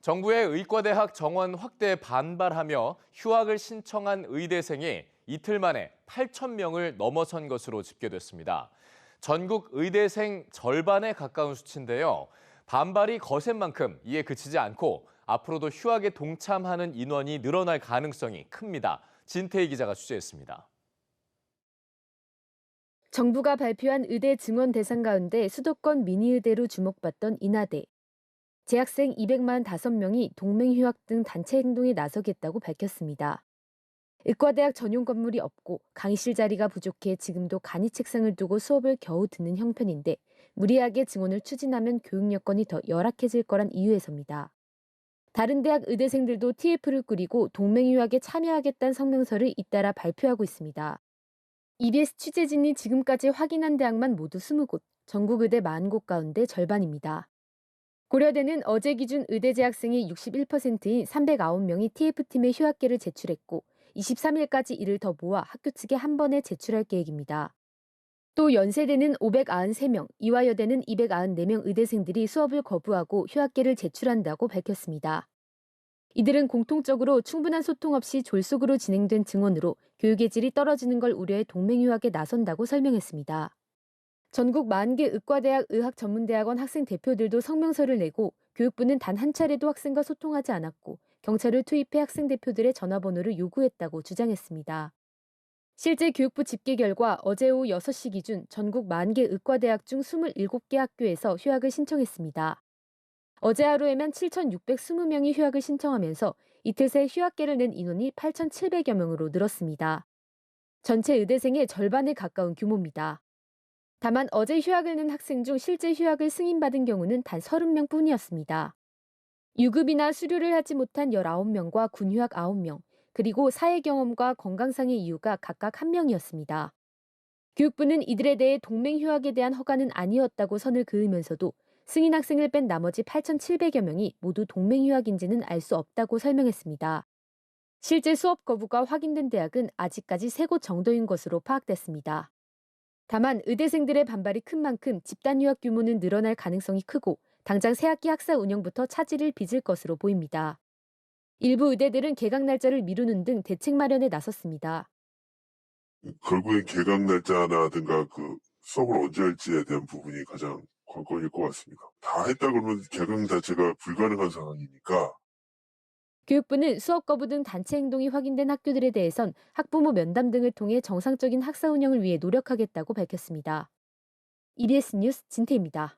정부의 의과대학 정원 확대에 반발하며 휴학을 신청한 의대생이 이틀 만에 8천 명을 넘어선 것으로 집계됐습니다. 전국 의대생 절반에 가까운 수치인데요. 반발이 거센 만큼 이에 그치지 않고 앞으로도 휴학에 동참하는 인원이 늘어날 가능성이 큽니다. 진태희 기자가 취재했습니다. 정부가 발표한 의대 증원 대상 가운데 수도권 미니의대로 주목받던 인하대. 재학생 245명이 동맹휴학 등 단체 행동에 나서겠다고 밝혔습니다. 의과대학 전용 건물이 없고 강의실 자리가 부족해 지금도 간이 책상을 두고 수업을 겨우 듣는 형편인데 무리하게 증원을 추진하면 교육 여건이 더 열악해질 거란 이유에서입니다. 다른 대학 의대생들도 TF를 꾸리고 동맹휴학에 참여하겠다는 성명서를 잇따라 발표하고 있습니다. EBS 취재진이 지금까지 확인한 대학만 모두 20곳, 전국 의대 40곳 가운데 절반입니다. 고려대는 어제 기준 의대 재학생의 61%인 309명이 TF팀에 휴학계를 제출했고 23일까지 이를 더 모아 학교 측에 한 번에 제출할 계획입니다. 또 연세대는 593명, 이화여대는 294명 의대생들이 수업을 거부하고 휴학계를 제출한다고 밝혔습니다. 이들은 공통적으로 충분한 소통 없이 졸속으로 진행된 증원으로 교육의 질이 떨어지는 걸 우려해 동맹휴학에 나선다고 설명했습니다. 전국 40개 의과대학 의학전문대학원 학생 대표들도 성명서를 내고 교육부는 단 한 차례도 학생과 소통하지 않았고 경찰을 투입해 학생 대표들의 전화번호를 요구했다고 주장했습니다. 실제 교육부 집계 결과 어제 오후 6시 기준 전국 40개 의과대학 중 27개 학교에서 휴학을 신청했습니다. 어제 하루에만 7,620명이 휴학을 신청하면서 이틀 새 휴학계를 낸 인원이 8,700여 명으로 늘었습니다. 전체 의대생의 절반에 가까운 규모입니다. 다만 어제 휴학을 낸 학생 중 실제 휴학을 승인받은 경우는 단 30명 뿐이었습니다. 유급이나 수료를 하지 못한 19명과 군휴학 9명, 그리고 사회 경험과 건강상의 이유가 각각 1명이었습니다. 교육부는 이들에 대해 동맹휴학에 대한 허가는 아니었다고 선을 그으면서도 승인 학생을 뺀 나머지 8,700여 명이 모두 동맹휴학인지는 알 수 없다고 설명했습니다. 실제 수업 거부가 확인된 대학은 아직까지 3곳 정도인 것으로 파악됐습니다. 다만 의대생들의 반발이 큰 만큼 집단휴학 규모는 늘어날 가능성이 크고 당장 새학기 학사 운영부터 차질을 빚을 것으로 보입니다. 일부 의대들은 개강 날짜를 미루는 등 대책 마련에 나섰습니다. 결국엔 개강 날짜라든가 수업을 언제 할지에 대한 부분이 가장 관건일 것 같습니다. 다 했다 그러면 개강 자체가 불가능한 상황이니까. 교육부는 수업 거부 등 단체 행동이 확인된 학교들에 대해선 학부모 면담 등을 통해 정상적인 학사 운영을 위해 노력하겠다고 밝혔습니다. EBS 뉴스 진태입니다.